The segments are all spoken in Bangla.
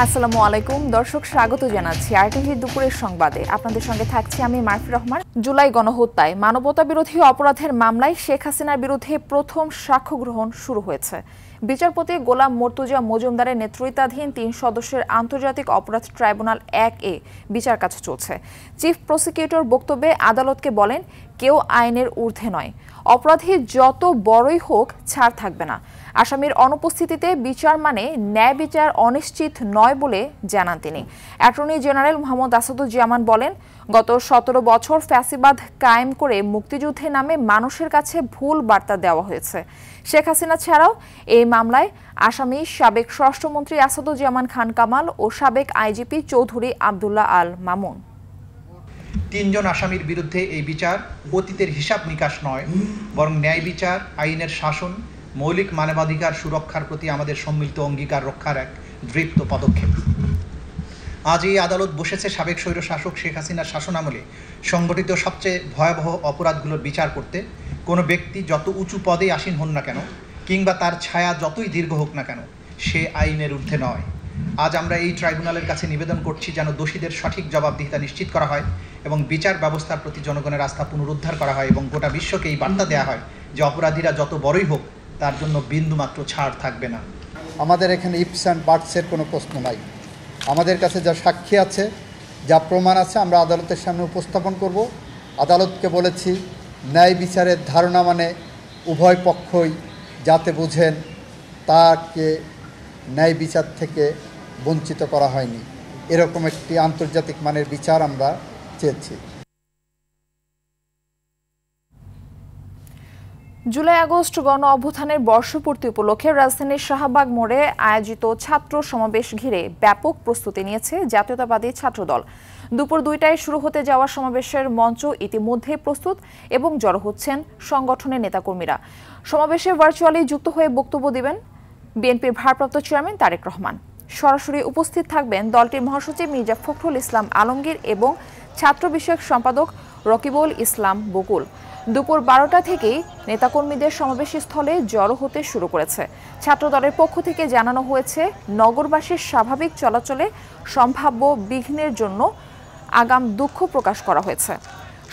আসসালামু আলাইকুম দর্শক, স্বাগত জানাচ্ছি আরটিভির দুপুরের সংবাদে। আপনাদের সঙ্গে থাকছি আমি মারফি রহমান। জুলাই গণহত্যায় মানবতা বিরোধী অপরাধের মামলায় শেখ হাসিনার বিরুদ্ধে প্রথম সাক্ষ্য গ্রহণ শুরু হয়েছে। বিচারপতি গোলাম মর্তুজা মজুমদারের নেতৃত্বাধীন ৩ সদস্যের আন্তর্জাতিক অপরাধ ট্রাইব্যুনাল ১-এ বিচার কাজ চলছে। চিফ প্রসিকিউটর বক্তব্যে আদালতকে বলেন, কেউ আইনের ঊর্ধ্বে নয়, অপরাধী যত বড়ই হোক ছাড় থাকবে না। আসামির অনুপস্থিতিতে বিচার মানে ন্যায় বিচার অনিশ্চিত নয় বলে জানান তিনি। অ্যাটর্নি জেনারেল মোহাম্মদ আসাদুজ্জামান বলেন, গত ১৭ বছর ফ্যাসিবাদ কায়েম করে মুক্তিযুদ্ধের নামে মানুষের কাছে ভুল বার্তা দেওয়া হয়েছে। শেখ হাসিনা ছাড়াও এই মামলায় আসামি সাবেক স্বরাষ্ট্রমন্ত্রী আসাদুজ্জামান খান কামাল ও সাবেক আইজিপি চৌধুরী আব্দুল্লাহ আল মামুন। ৩ জন আসামির বিরুদ্ধে এই বিচার অতীতের হিসাব নিকাশ নয়, বরং ন্যায় বিচার, আইনের শাসন, মৌলিক মানবাধিকার সুরক্ষার প্রতি আমাদের সম্মিলিত অঙ্গীকার রক্ষার এক দৃপ্ত পদক্ষেপ। আজ এই আদালত বসেছে সাবেক স্বৈরশাসক শেখ হাসিনার শাসনামলে সংগঠিত সবচেয়ে ভয়াবহ অপরাধগুলোর বিচার করতে। কোনো ব্যক্তি যত উঁচু পদে আসীন হন না কেন, কিংবা তার ছায়া যতই দীর্ঘ হোক না কেন, সে আইনের ঊর্ধ্বে নয়। আজ আমরা এই ট্রাইব্যুনালের কাছে নিবেদন করছি যেন দোষীদের সঠিক জবাবদিহিতা নিশ্চিত করা হয় এবং বিচার ব্যবস্থার প্রতি জনগণের আস্থা পুনরুদ্ধার করা হয় এবং গোটা বিশ্বকে এই বার্তা দেওয়া হয় যে অপরাধীরা যত বড়ই হোক তার জন্য বিন্দুমাত্র ছাড় থাকবে না। আমাদের এখানে ইপস অ্যান্ড বার্টসের কোনো প্রশ্ন নাই। আমাদের কাছে যা সাক্ষী আছে, যা প্রমাণ আছে, আমরা আদালতের সামনে উপস্থাপন করব। আদালতকে বলেছি, ন্যায় বিচারের ধারণা মানে উভয় পক্ষই যাতে বুঝেন তাকে ন্যায় বিচার থেকে বঞ্চিত করা হয়নি, এরকম একটি আন্তর্জাতিক মানের বিচার আমরা চেয়েছি। জুলাই আগস্ট গণ অভ্যুত্থানের বর্ষপূর্তি উপলক্ষে রাজধানীর শাহবাগ মোড়ে আয়োজিত ছাত্র সমাবেশ ঘিরে ব্যাপক প্রস্তুতি নিয়েছে জাতীয়তাবাদী ছাত্রদল। দুপুর ২টায় শুরু হতে যাওয়া সমাবেশের মঞ্চ ইতিমধ্যে প্রস্তুত এবং জড়ো হচ্ছেন সংগঠনের নেতাকর্মীরা। সমাবেশে ভার্চুয়ালি যুক্ত হয়ে বক্তব্য দিবেন বিএনপির ভারপ্রাপ্ত চেয়ারম্যান তারেক রহমান। সরাসরি উপস্থিত থাকবেন দলটির মহাসচিব মির্জা ফখরুল ইসলাম আলমগীর এবং ছাত্র বিষয়ক সম্পাদক রকিবুল ইসলাম বকুল। দুপুর ১২টা থেকেই নেতাকর্মীদের সমাবেশস্থলে জড়ো হতে শুরু করেছে। ছাত্রদলের পক্ষ থেকে জানানো হয়েছে, নগরবাসীর স্বাভাবিক চলাচলে সম্ভাব্য বিঘ্নের জন্য আগাম দুঃখ প্রকাশ করা হয়েছে।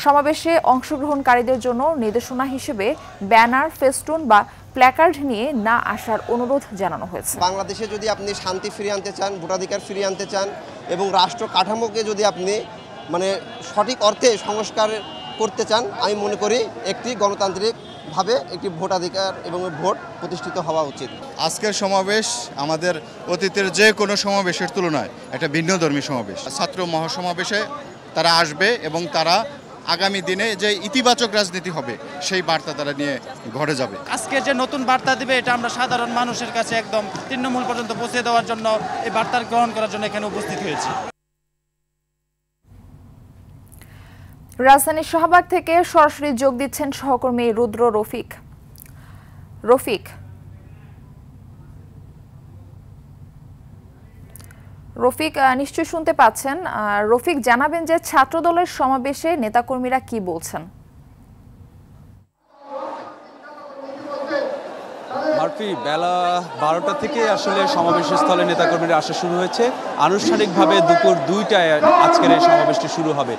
সমাবেশে অংশগ্রহণকারীদের জন্য নির্দেশনা হিসেবে ব্যানার, ফেস্টুন বা প্ল্যাকার্ড নিয়ে না আসার অনুরোধ জানানো হয়েছে। বাংলাদেশে যদি আপনি শান্তি ফিরিয়ে আনতে চান, ভোটাধিকার ফিরিয়ে আনতে চান এবং রাষ্ট্র কাঠামোকে যদি আপনি সঠিক অর্থে সংস্কার করতে চান, আমি মনে করি একটি গণতান্ত্রিকভাবে একটি ভোটাধিকার এবং ভোট প্রতিষ্ঠিত হওয়া উচিত। আজকের সমাবেশ আমাদের অতীতের যে কোনো সমাবেশের তুলনায় একটা ভিন্নধর্মী সমাবেশ। ছাত্র মহাসমাবেশে তারা আসবে এবং তারা আগামী দিনে যে ইতিবাচক রাজনীতি হবে সেই বার্তা তারা নিয়ে ঘরে যাবে। আজকে যে নতুন বার্তা দিবে, এটা আমরা সাধারণ মানুষের কাছে একদম তৃণমূল পর্যন্ত পৌঁছে দেওয়ার জন্য, এই বার্তা গ্রহণ করার জন্য এখানে উপস্থিত হয়েছি। রাজধানীর শাহবাগ থেকে সরাসরি যোগ দিচ্ছেন সহকর্মী রুদ্র রফিক। রফিক নিশ্চয়ই শুনতে পাচ্ছেন। রফিক, জানাবেন যে ছাত্রদলের সমাবেশে নেতাকর্মীরা কি বলছেন। মারফি, বেলা ১২টা থেকে আসলে সমাবেশ স্থলে নেতাকর্মীরা আসা শুরু হয়েছে। আনুষ্ঠানিকভাবে দুপুর ২টায় আজকের এই সমাবেশটি শুরু হবে।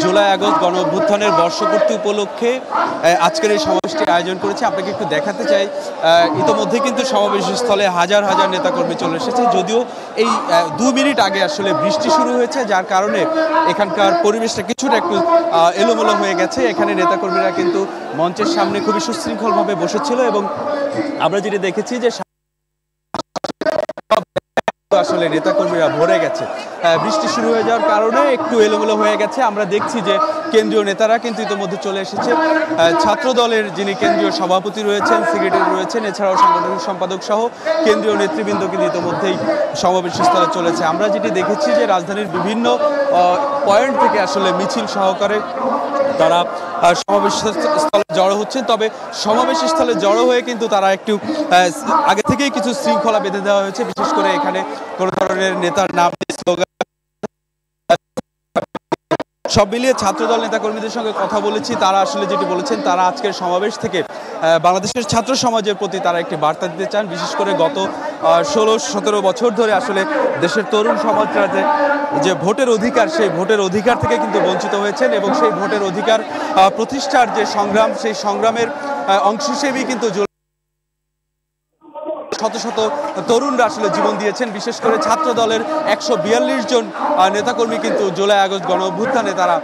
জুলাই আগস্ট গণ অভ্যুত্থানের বর্ষপূর্তি উপলক্ষে আজকের এই সমাবেশটি আয়োজন করেছে। আপনাকে একটু দেখাতে চাই, ইতোমধ্যে কিন্তু সমাবেশ স্থলে হাজার হাজার নেতাকর্মী চলে এসেছে। যদিও এই ২ মিনিট আগে আসলে বৃষ্টি শুরু হয়েছে, যার কারণে এখানকার পরিবেশটা কিছুটা একটু এলোমেলো হয়ে গেছে। এখানে নেতাকর্মীরা কিন্তু মঞ্চের সামনে খুবই সুশৃঙ্খলভাবে বসেছিল এবং আমরা যেটা দেখেছি যে আসলে নেতাকর্মীরা ভরে গেছে। বৃষ্টি শুরু হয়ে যাওয়ার কারণে একটু এলোমেলো হয়ে গেছে। আমরা দেখছি যে কেন্দ্রীয় নেতারা কিন্তু ইতিমধ্যে চলে এসেছে। ছাত্র দলের যিনি কেন্দ্রীয় সভাপতি রয়েছেন, সেক্রেটারি রয়েছেন, এছাড়াও সাংগঠনিক সম্পাদক সহ কেন্দ্রীয় নেতৃবৃন্দ কিন্তু ইতিমধ্যেই সমাবেশ স্থলে চলেছে। আমরা যেটি দেখেছি যে রাজধানীর বিভিন্ন পয়েন্ট থেকে আসলে মিছিল সহকারে তারা সমাবেশ স্থলে জড়ো হচ্ছেন। তবে সমাবেশ স্থলে জড়ো হয়ে কিন্তু তারা একটু আগে থেকেই কিছু শৃঙ্খলা বেঁধে দেওয়া হয়েছে। বিশেষ করে এখানে কোনো ধরনের নেতার নাম, স্লোগান সব মিলিয়ে ছাত্রদল নেতাকর্মীদের সঙ্গে কথা বলেছি, তারা আসলে যেটি বলেছেন, তারা আজকের সমাবেশ থেকে বাংলাদেশের ছাত্র সমাজের প্রতি তারা একটি বার্তা দিতে চান। বিশেষ করে গত 16-17 বছর ধরে আসলে দেশের তরুণ সমাজরা যে ভোটের অধিকার, সেই ভোটের অধিকার থেকে কিন্তু বঞ্চিত হয়েছেন এবং সেই ভোটের অধিকার প্রতিষ্ঠার যে সংগ্রাম, সেই সংগ্রামের অংশ হিসেবেই কিন্তু শত শত তরুণরা আসলে জীবন দিয়েছেন। বিশেষ করে ছাত্র দলের 142 জন নেতাকর্মী কিন্তু জুলাই আগস্ট গণ অভ্যুত্থানে তারা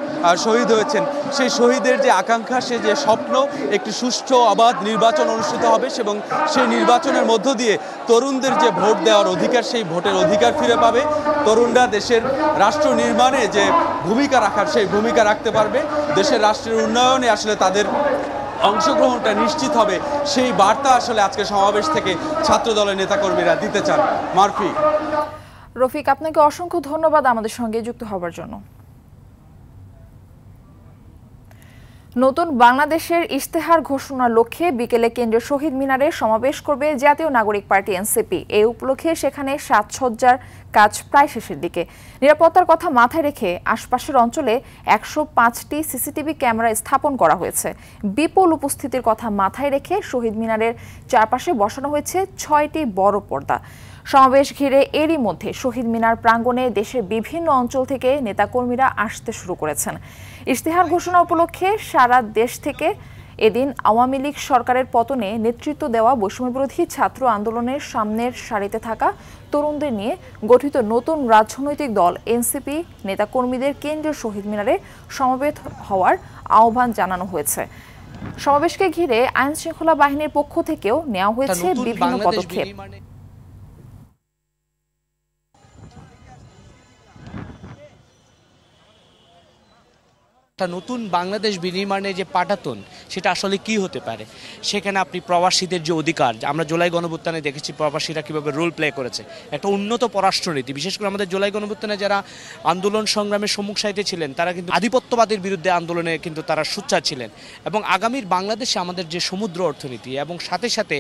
শহীদ হয়েছেন। সেই শহীদের যে আকাঙ্ক্ষা, সে যে স্বপ্ন, একটি সুষ্ঠু অবাধ নির্বাচন অনুষ্ঠিত হবে এবং সেই নির্বাচনের মধ্য দিয়ে তরুণদের যে ভোট দেওয়ার অধিকার, সেই ভোটের অধিকার ফিরে পাবে। তরুণরা দেশের রাষ্ট্র নির্মাণে যে ভূমিকা রাখার, সেই ভূমিকা রাখতে পারবে। দেশের রাষ্ট্রের উন্নয়নে আসলে তাদের অংশগ্রহণটা নিশ্চিত হবে, সেই বার্তা আসলে আজকে সমাবেশ থেকে ছাত্র দলের নেতাকর্মীরা দিতে চান। মারফি। রফিক, আপনাকে অসংখ্য ধন্যবাদ আমাদের সঙ্গে যুক্ত হবার জন্য। নতুন বাংলাদেশের ইশতেহার ঘোষণার লক্ষ্যে বিকেলে কেন্দ্রীয় শহীদ মিনারে সমাবেশ করবে জাতীয় নাগরিক পার্টি এনসিপি। এই উপলক্ষে সেখানে সাজসজ্জার কাজ প্রায় শেষের দিকে। নিরাপত্তার কথা মাথায় রেখে আশপাশের অঞ্চলে 105টি সিসিটিভি ক্যামেরা স্থাপন করা হয়েছে। বিপুল উপস্থিতির কথা মাথায় রেখে শহীদ মিনারের চারপাশে বসানো হয়েছে 6টি বড় পর্দা। সমাবেশ ঘিরে এরই মধ্যে শহীদ মিনার প্রাঙ্গণে দেশের বিভিন্ন অঞ্চল থেকে নেতাকর্মীরা আসতে শুরু করেছেন। ইশতেহার ঘোষণা উপলক্ষে সারা দেশ থেকে এদিন আওয়ামী লীগ সরকারের পতনে নেতৃত্ব দেওয়া বৈষম্যবিরোধী ছাত্র আন্দোলনের সামনের সারিতে থাকা তরুণদের নিয়ে গঠিত নতুন রাজনৈতিক দল এনসিপি নেতাকর্মীদের কেন্দ্রীয় শহীদ মিনারে সমবেত হওয়ার আহ্বান জানানো হয়েছে। সমাবেশকে ঘিরে আইন শৃঙ্খলা বাহিনীর পক্ষ থেকেও নেওয়া হয়েছে বিভিন্ন পদক্ষেপ। নতুন বাংলাদেশ বিনির্মাণে যে পাটাতন, সেটা আসলে কি হতে পারে? সেখানে আপনি প্রবাসীদের যে অধিকার, আমরা জুলাই গণঅভ্যুত্থানে দেখেছি প্রবাসীরা কিভাবে রোল প্লে করেছে, একটা উন্নত পররাষ্ট্রনীতি। বিশেষ করে আমাদের জুলাই গণঅভ্যুত্থানে যারা আন্দোলন সংগ্রামের সম্মুখ সারিতে ছিলেন, তারা কিন্তু আধিপত্যবাদের বিরুদ্ধে আন্দোলনে কিন্তু তারা সোচ্চার ছিলেন। এবং আগামীর বাংলাদেশে আমাদের যে সমুদ্র অর্থনীতি এবং সাথে সাথে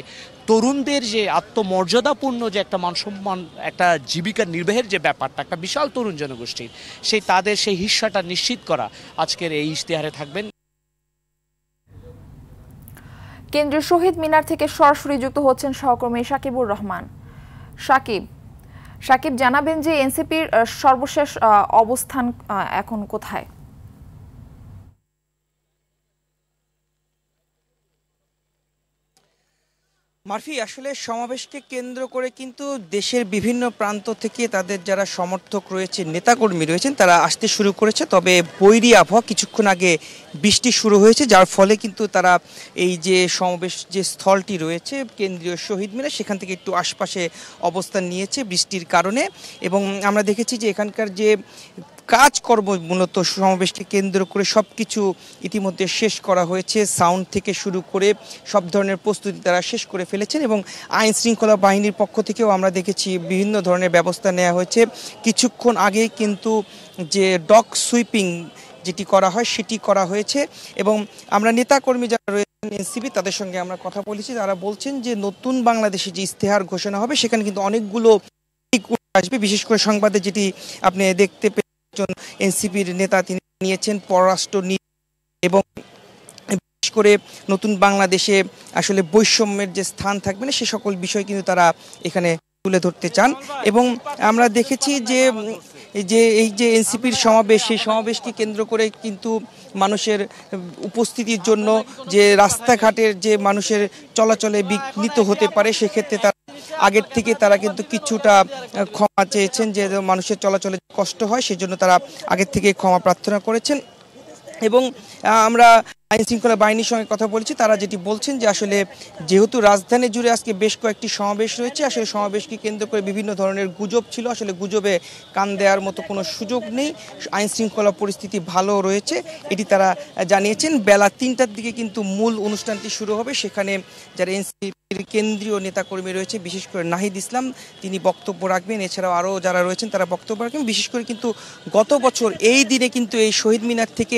তরুণদের যে আত্মমর্যাদাপূর্ণ যে একটা মানসম্মান, একটা জীবিকা নির্বাহের যে ব্যাপারটা, একটা বিশাল তরুণ জনগোষ্ঠীর, সেই তাদের সেই হিস্সাটা নিশ্চিত করা আজকের এই ইশতেহারে থাকবেন। কেন্দ্রীয় শহীদ মিনার থেকে সরাসরি যুক্ত হচ্ছেন সহকর্মী সাকিবুর রহমান। সাকিব, জানাবেন যে এনসিপির সর্বশেষ অবস্থান এখন কোথায়? মারফি, আসলে সমাবেশকে কেন্দ্র করে কিন্তু দেশের বিভিন্ন প্রান্ত থেকে তাদের যারা সমর্থক রয়েছে, নেতাকর্মী রয়েছেন, তারা আসতে শুরু করেছে। তবে বৈরী আবহাওয়া, কিছুক্ষণ আগে বৃষ্টি শুরু হয়েছে, যার ফলে কিন্তু তারা এই যে সমাবেশ যে স্থলটি রয়েছে কেন্দ্রীয় শহীদ মিনার, সেখান থেকে একটু আশপাশে অবস্থান নিয়েছে বৃষ্টির কারণে। এবং আমরা দেখেছি যে এখানকার যে কাজকর্ম, মূলত সমাবেশকে কেন্দ্র করে সব কিছু ইতিমধ্যে শেষ করা হয়েছে। সাউন্ড থেকে শুরু করে সব ধরনের প্রস্তুতি তারা শেষ করে ফেলেছেন। এবং আইন শৃঙ্খলা বাহিনীর পক্ষ থেকেও আমরা দেখেছি বিভিন্ন ধরনের ব্যবস্থা নেওয়া হয়েছে। কিছুক্ষণ আগে কিন্তু যে ডগ সুইপিং যেটি করা হয়, সেটি করা হয়েছে। এবং আমরা নেতাকর্মী যারা রয়েছেন এনসিপি, তাদের সঙ্গে আমরা কথা বলেছি। তারা বলছেন যে নতুন বাংলাদেশে যে ইশতেহার ঘোষণা হবে, সেখানে কিন্তু অনেকগুলো আসবে। বিশেষ করে সংবাদে যেটি আপনি দেখতে এনসিপির নেতা তিনি নিয়েছেন পররাষ্ট্র নীতি, এবং বিশেষ করে নতুন বাংলাদেশে আসলে বৈষম্যের যে স্থান থাকবে না, সে সকল বিষয় কিন্তু তারা এখানে তুলে ধরতে চান। এবং আমরা দেখেছি যে এই যে এনসিপির সমাবেশ, সেই সমাবেশকে কেন্দ্র করে কিন্তু মানুষের উপস্থিতির জন্য যে রাস্তাঘাটের যে মানুষের চলাচলে বিঘ্নিত হতে পারে, সেক্ষেত্রে তারা আগের থেকে তারা কিন্তু কিছুটা ক্ষমা চেয়েছেন, যে মানুষের চলাচলে কষ্ট হয়, সেজন্য তারা আগের থেকে ক্ষমা প্রার্থনা করেছেন। এবং আমরা আইন শৃঙ্খলা বাহিনীর সঙ্গে কথা বলেছি, তারা যেটি বলছেন যে আসলে যেহেতু রাজধানী জুড়ে আজকে বেশ কয়েকটি সমাবেশ রয়েছে, আসলে সমাবেশকে কেন্দ্র করে বিভিন্ন ধরনের গুজব ছিল, আসলে গুজবে কান দেওয়ার মতো কোনো সুযোগ নেই। আইন শৃঙ্খলা পরিস্থিতি ভালো রয়েছে, এটি তারা জানিয়েছেন। বেলা 3টার দিকে কিন্তু মূল অনুষ্ঠানটি শুরু হবে। সেখানে যারা এনসিপির কেন্দ্রীয় নেতাকর্মী রয়েছে, বিশেষ করে নাহিদ ইসলাম, তিনি বক্তব্য রাখবেন। এছাড়াও আরও যারা রয়েছেন তারা বক্তব্য রাখবেন। বিশেষ করে কিন্তু গত বছর এই দিনে কিন্তু এই শহীদ মিনার থেকে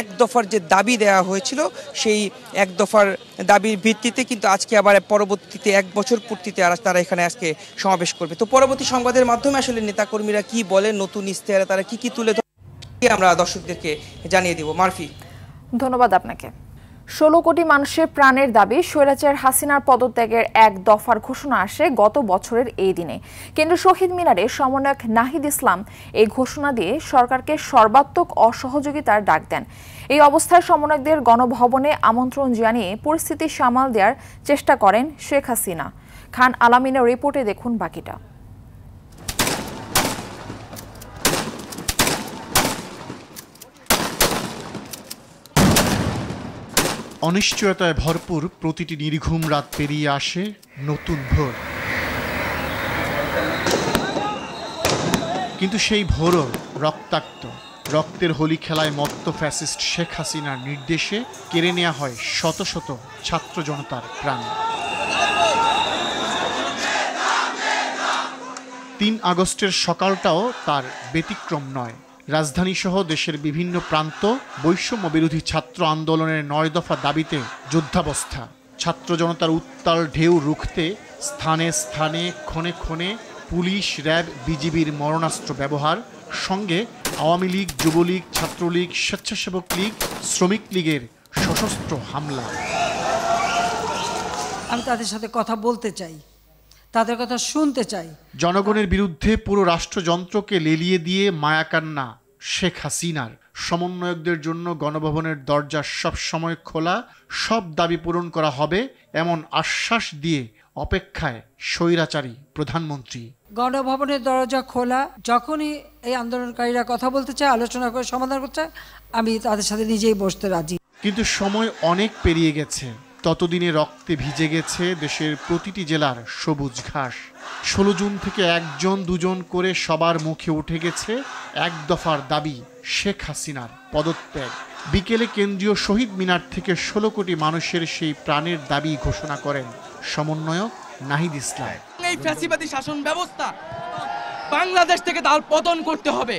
এক দফার যে দাবি দেওয়া হয়েছিল, সেই এক দফার দাবির ভিত্তিতে কিন্তু আজকে আবার পরবর্তীতে 1 বছর পূর্তিতে তারা এখানে আজকে সমাবেশ করবে। তো পরবর্তী সংবাদের মাধ্যমে আসলে নেতাকর্মীরা কি বলেন, নতুন ইশতেহারে তারা কি তুলে ধরে, আমরা দর্শকদেরকে জানিয়ে দিব। মারফি, ধন্যবাদ আপনাকে। 16 কোটি মানুষের প্রাণের দাবি স্বৈরাচার হাসিনার পদত্যাগের এক দফার ঘোষণা আসে গত বছরের এই দিনে। কেন্দ্রীয় শহীদ মিনারে সমন্বয়ক নাহিদ ইসলাম এই ঘোষণা দিয়ে সরকারকে সর্বাত্মক অসহযোগিতার ডাক দেন। এই অবস্থায় সমন্বয়কদের গণভবনে আমন্ত্রণ জানিয়ে পরিস্থিতি সামাল দেওয়ার চেষ্টা করেন শেখ হাসিনা। খান আলামিনের রিপোর্টে দেখুন বাকিটা। অনিশ্চয়তায় ভরপুর প্রতিটি নির্ঘুম রাত পেরিয়ে আসে নতুন ভোর, কিন্তু সেই ভোরও রক্তাক্ত। রক্তের হোলি খেলায় মত্ত ফ্যাসিস্ট শেখ হাসিনার নির্দেশে কেড়ে নেওয়া হয় শত শত ছাত্র জনতার প্রাণ। 3 আগস্টের সকালটাও তার ব্যতিক্রম নয়। রাজধানীসহ দেশের বিভিন্ন প্রান্ত বৈষম্য বিরোধী ছাত্র আন্দোলনের 9 দফা দাবিতে যুদ্ধাবস্থা। ছাত্র জনতার উত্তাল ঢেউ রুখতে স্থানে স্থানে ক্ষণে ক্ষণে পুলিশ, র্যাব, বিজিবির মরণাস্ত্র ব্যবহার, সঙ্গে আওয়ামী লীগ, যুবলীগ, ছাত্রলীগ, স্বেচ্ছাসেবক লীগ, শ্রমিক লীগের সশস্ত্র হামলা। আমি তাদের সাথে কথা বলতে চাই, তাদের কথা শুনতে চাই। জনগণের বিরুদ্ধে পুরো রাষ্ট্রযন্ত্রকে লেলিয়ে দিয়ে মায়াকান্না শেখ হাসিনার। সমন্বয়কদের জন্য গণভবনের দরজা সব সময় খোলা, সব দাবি পূরণ করা হবে এমন আশ্বাস দিয়ে অপেক্ষায় স্বৈরাচারী প্রধানমন্ত্রী। গণভবনের দরজা খোলা, যখনই এই আন্দোলনকারীরা কথা বলতে চায়, আলোচনা করে সমাধান করতে চায়, আমি তাদের সাথে নিজেই বসতে রাজি। কিন্তু সময় অনেক পেরিয়ে গেছে। ততদিনে রক্তে ভিজে গেছে দেশের প্রতিটি জেলার সবুজ ঘাস। 16 জুন থেকে 1জন 2জন করে সবার মুখে উঠে গেছে এক দফার দাবি শেখ হাসিনার পদত্যাগ। বিকেলে কেন্দ্রীয় শহীদ মিনার থেকে 16 কোটি মানুষের সেই প্রাণের দাবি ঘোষণা করেন সমন্বয়ক নাহিদ ইসলাম। এই ফ্যাসিবাদী শাসন ব্যবস্থা বাংলাদেশ থেকে তার পতন করতে হবে।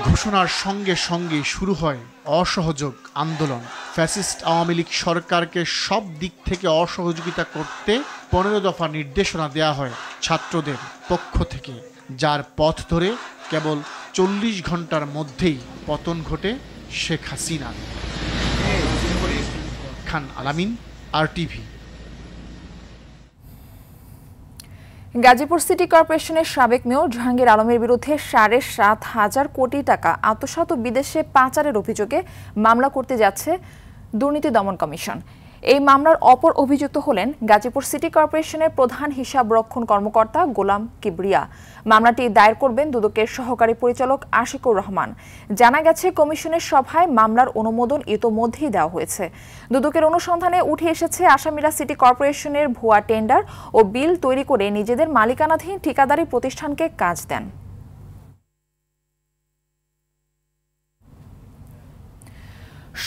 ঘোষণার সঙ্গে সঙ্গে শুরু হয় অসহযোগ আন্দোলন। ফ্যাসিস্ট আওয়ামী লীগ সরকারকে সব দিক থেকে অসহযোগিতা করতে 15 দফা নির্দেশনা দেওয়া হয় ছাত্রদের পক্ষ থেকে, যার পথ ধরে কেবল 40 ঘন্টার মধ্যেই পতন ঘটে শেখ হাসিনার। খান আলামিন, RTV। গাজীপুর সিটি কর্পোরেশনের সাবেক মেয়র জাহাঙ্গীর আলমের বিরুদ্ধে 7,500 কোটি টাকা আত্মসাৎ ও বিদেশে পাচারের অভিযোগে মামলা করতে যাচ্ছে দুর্নীতি দমন কমিশন। এই মামলার অপর অভিযুক্ত হলেন গাজীপুর সিটি কর্পোরেশনের প্রধান হিসাব রক্ষণ কর্মকর্তা গোলাম কিবরিয়া। মামলাটি দায়ের করবেন দুদকের সহকারী পরিচালক আশিকুর রহমান। জানা গেছে, কমিশনের সভায় মামলার অনুমোদন ইতোমধ্যেই দেওয়া হয়েছে। দুদকের অনুসন্ধানে উঠে এসেছে, আসামিরা সিটি কর্পোরেশনের ভুয়া টেন্ডার ও বিল তৈরি করে নিজেদের মালিকানাধীন ঠিকাদারি প্রতিষ্ঠানকে কাজ দেন।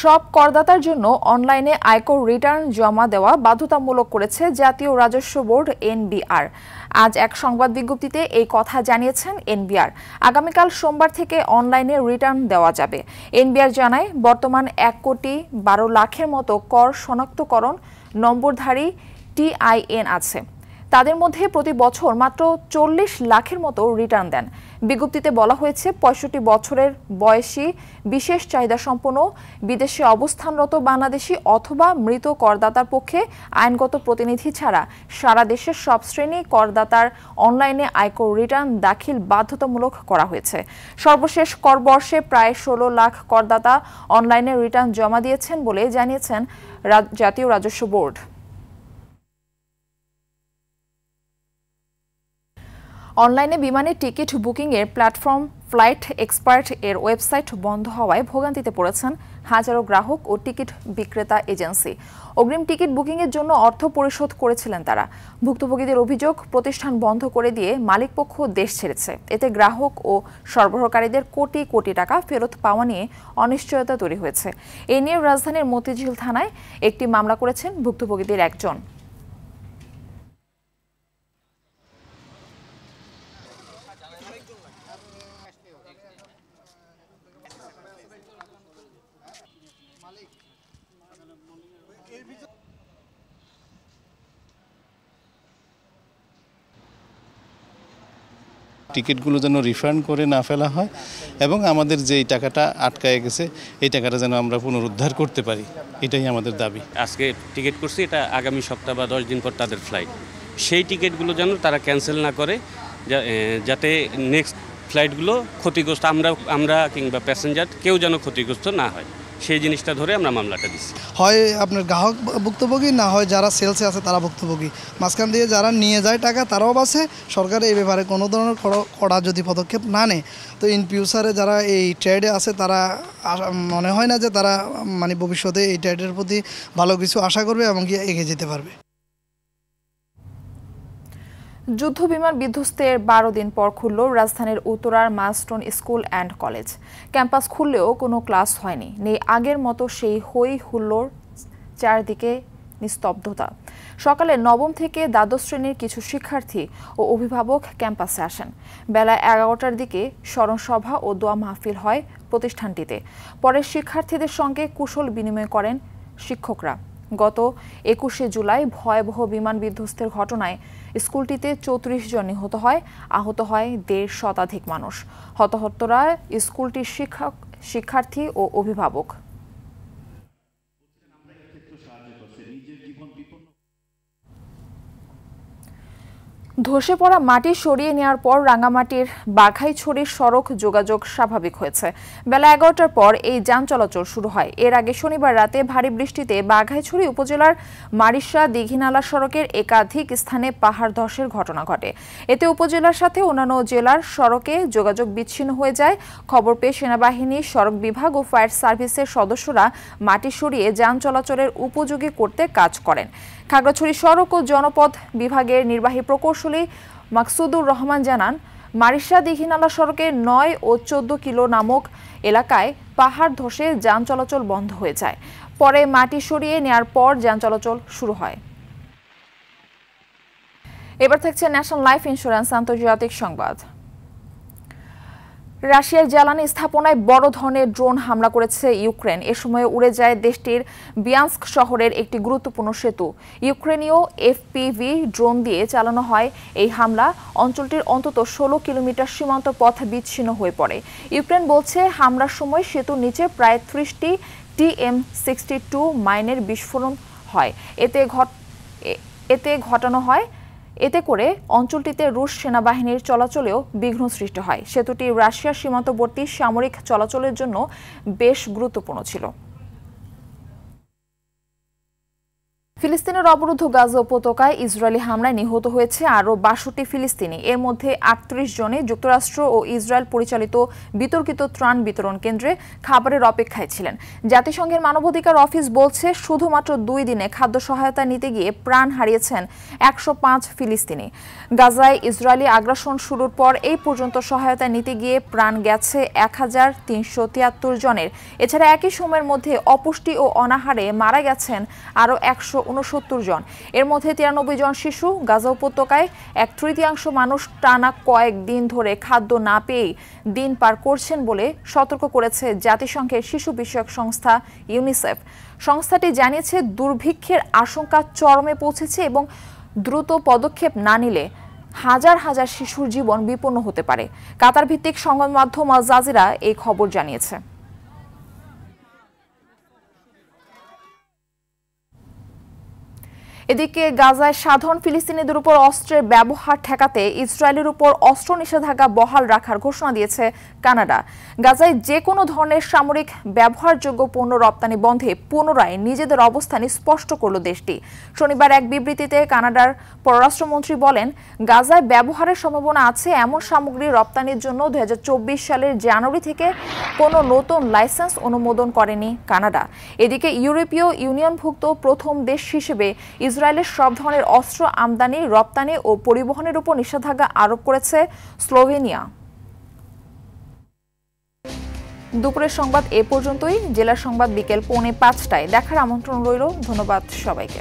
সব করদাতার জন্য অনলাইনে আয়কর রিটার্ন জমা দেওয়া বাধ্যতামূলক করেছে জাতীয় রাজস্ব বোর্ড NBR। আজ এক সংবাদ বিজ্ঞপ্তিতে এই কথা জানিয়েছেন NBR। আগামীকাল সোমবার থেকে অনলাইনে রিটার্ন দেওয়া যাবে। NBR জানায়, বর্তমান 1,12,00,000-এর মতো কর শনাক্তকরণ নম্বরধারী TIN আছে। তাদের মধ্যে প্রতি বছর মাত্র 40 লাখের মতো রিটার্ন দেন। বিজ্ঞপ্তিতে বলা হয়েছে, 65 বছরের বয়সী, বিশেষ চাহিদা সম্পন্ন, বিদেশে অবস্থানরত বাংলাদেশি অথবা মৃত করদাতার পক্ষে আইনগত প্রতিনিধি ছাড়া সারা দেশের সব শ্রেণী করদাতার অনলাইনে আয়কর রিটার্ন দাখিল বাধ্যতামূলক করা হয়েছে। সর্বশেষ কর বর্ষে প্রায় 16 লাখ করদাতা অনলাইনে রিটার্ন জমা দিয়েছেন বলে জানিয়েছেন জাতীয় রাজস্ব বোর্ড। অনলাইনে বিমানের টিকিট বুকিংয়ের প্ল্যাটফর্ম ফ্লাইট এক্সপার্ট এর ওয়েবসাইট বন্ধ হওয়ায় ভোগান্তিতে পড়েছেন হাজারো গ্রাহক ও টিকিট বিক্রেতা এজেন্সি। অগ্রিম টিকিট বুকিংয়ের জন্য অর্থ পরিশোধ করেছিলেন তারা। ভুক্তভোগীদের অভিযোগ, প্রতিষ্ঠান বন্ধ করে দিয়ে মালিকপক্ষ দেশ ছেড়েছে। এতে গ্রাহক ও সরবরাহকারীদের কোটি কোটি টাকা ফেরত পাওয়া নিয়ে অনিশ্চয়তা তৈরি হয়েছে। এ নিয়ে রাজধানীর মতিঝিল থানায় একটি মামলা করেছেন ভুক্তভোগীদের একজন। টিকিটগুলো যেন রিফান্ড করে না ফেলা হয় এবং আমাদের যেই টাকাটা আটকায় গেছে এই টাকাটা যেন আমরা পুনরুদ্ধার করতে পারি, এটাই আমাদের দাবি। আজকে টিকিট করছি, এটা আগামী সপ্তাহ বা 10 দিন পর তাদের ফ্লাইট, সেই টিকিটগুলো যেন তারা ক্যান্সেল না করে, যাতে নেক্সট ফ্লাইটগুলো ক্ষতিগ্রস্ত আমরা কিংবা প্যাসেঞ্জার কেউ যেন ক্ষতিগ্রস্ত না হয়, সেই জিনিসটা ধরে আমরা মামলাটা দিচ্ছি। হয় আপনার গ্রাহক ভুক্তভোগী, না হয় যারা সেলসে আছে তারা ভুক্তভোগী, মাঝখান দিয়ে যারা নিয়ে যায় টাকা তারাও বাঁচে। সরকার এই ব্যাপারে কোনো ধরনের কড়া যদি পদক্ষেপ না নেয় তো ইন ফিউচারে যারা এই ট্রেডে আছে তারা মনে হয় না যে তারা মানে ভবিষ্যতে এই ট্রেডের প্রতি ভালো কিছু আশা করবে এবং কি এগিয়ে যেতে পারবে। যুদ্ধ বিমান বিধ্বস্তের 12 দিন পর খুলল রাজধানীর উত্তরার Milestone School and College. Campus খুললেও কোনো ক্লাস হয়নি, নেই আগের মতো সেই হই হুল্লোড়, চারদিকে নিস্তব্ধতা। সকালে নবম থেকে দ্বাদশ শ্রেণীর কিছু শিক্ষার্থী ও অভিভাবক ক্যাম্পাসে আসেন। বেলা 11টার দিকে স্মরণসভা ও দোয়া মাহফিল হয় প্রতিষ্ঠানটিতে। পরে শিক্ষার্থীদের সঙ্গে কুশল বিনিময় করেন শিক্ষকরা। গত 21শে জুলাই ভয়াবহ বিমান বিধ্বস্তের ঘটনায় স্কুলটিতে 34 জন নিহত হয়, আহত হয় 1.5 শতাধিক মানুষ। হতাহতরা স্কুলটির শিক্ষার্থী ও অভিভাবক। ধসে পড়া মাটি সরিয়ে নেওয়ার পর রাঙ্গামাটির বাঘাইছড়ির সড়ক যোগাযোগ স্বাভাবিক হয়েছে। বেলা 11টার পর এই যান চলাচল শুরু হয়। এর আগে শনিবার রাতে ভারী বৃষ্টিতে বাঘাইছড়ি উপজেলার মারিশা দীঘিনালা সড়কের একাধিক স্থানে পাহাড় ধসের ঘটনা ঘটে। এতে উপজেলার সাথে অন্যান্য জেলার সড়কে যোগাযোগ বিচ্ছিন্ন হয়ে যায়। খবর পেয়ে সেনাবাহিনী, সড়ক বিভাগ ও ফায়ার সার্ভিসের সদস্যরা মাটি সরিয়ে যান চলাচলের উপযোগী করতে কাজ করেন। খাগড়াছড়ি সড়ক ও জনপথ বিভাগের নির্বাহী প্রকৌশলী মাকসুদুর রহমান জানান, মারিশা দীঘিনালা সড়কে 9 ও 14 কিলো নামক এলাকায় পাহাড় ধসে যান চলাচল বন্ধ হয়ে যায়। পরে মাটি সরিয়ে নেয়ার পর যান চলাচল শুরু হয়। এবার থাকছে ন্যাশনাল লাইফ ইন্স্যুরেন্স আন্তর্জাতিক সংবাদ। রাশিয়ার জ্বালানি স্থাপনায় বড় ধরনের ড্রোন হামলা করেছে ইউক্রেন। এ সময় উড়ে যায় দেশটির বিয়ান্স্ক শহরের একটি গুরুত্বপূর্ণ সেতু। ইউক্রেনীয় এফপিভি ড্রোন দিয়ে চালানো হয় এই হামলা। অঞ্চলটির অন্তত 16 কিলোমিটার সীমান্ত পথ বিচ্ছিন্ন হয়ে পড়ে। ইউক্রেন বলছে হামলার সময় সেতুর নিচে প্রায় 30টি TM62 মাইনের বিস্ফোরণ হয়। এতে করে অঞ্চলটিতে রুশ সেনাবাহিনীর চলাচলেও বিঘ্ন সৃষ্টি হয়। সেতুটি রাশিয়ার সীমান্তবর্তী সামরিক চলাচলের জন্য বেশ গুরুত্বপূর্ণ ছিল। ফিলিস্তিনের অবরুদ্ধ গাজা উপত্যকায় ইসরায়েলি হামলায় নিহত হয়েছে আরও 62 ফিলিস্তিনি। এর মধ্যে 38 জনে যুক্তরাষ্ট্র ও ইসরায়েল পরিচালিত বিতর্কিত ত্রাণ বিতরণ কেন্দ্রে খাবারের অপেক্ষায় ছিলেন। জাতিসংঘের মানবাধিকার অফিস বলছে, শুধুমাত্র 2 দিনে খাদ্য সহায়তা নিতে গিয়ে প্রাণ হারিয়েছেন 105 ফিলিস্তিনি। গাজায় ইসরায়েলি আগ্রাসন শুরুর পর এই পর্যন্ত সহায়তা নিতে গিয়ে প্রাণ গেছে 1373 জনের। এছাড়া একই সময়ের মধ্যে অপুষ্টি ও অনাহারে মারা গেছেন আরও 169 জন। এর মধ্যে 93 জন শিশু। গাজা উপত্যকায় 1/3 মানুষ টানা কয়েকদিন ধরে খাদ্য না পেয়ে দিন পার করছেন বলে সতর্ক করেছে জাতিসংঘের শিশু বিষয়ক সংস্থা ইউনিসেফ। সংস্থাটি জানিয়েছে, দুর্ভিক্ষের আশঙ্কা চরমে পৌঁছেছে এবং দ্রুত পদক্ষেপ না নিলে হাজার হাজার শিশুর জীবন বিপন্ন হতে পারে। কাতার ভিত্তিক সংবাদ মাধ্যম আল জাজিরা এই খবর জানিয়েছে। এদিকে গাজায় সাধারণ ফিলিস্তিনিদের উপর অস্ত্রের ব্যবহার ঠেকাতে ইসরায়েলের উপর অস্ত্র নিষেধাজ্ঞা বহাল রাখার ঘোষণা দিয়েছে কানাডা। গাজায় যে কোনো ধরনের সামরিক ব্যবহারযোগ্য পণ্য রপ্তানি বন্ধে পুনরায় নিজেদের অবস্থান স্পষ্ট করল দেশটি। শনিবার এক বিবৃতিতে কানাডার পররাষ্ট্রমন্ত্রী বলেন, গাজায় ব্যবহারের সম্ভাবনা আছে এমন সামগ্রী রপ্তানির জন্য 2024 সালের জানুয়ারি থেকে কোনো নতুন লাইসেন্স অনুমোদন করেনি কানাডা। এদিকে ইউরোপীয় ইউনিয়নভুক্ত প্রথম দেশ হিসেবে ইসরায়েলের সব ধরনের অস্ত্র আমদানি, রপ্তানি ও পরিবহনের উপর নিষেধাজ্ঞা আরোপ করেছে স্লোভেনিয়া। দুপুরের সংবাদ এ পর্যন্তই। জেলার সংবাদ বিকেল 4:45টায় দেখার আমন্ত্রণ রইল। ধন্যবাদ সবাইকে।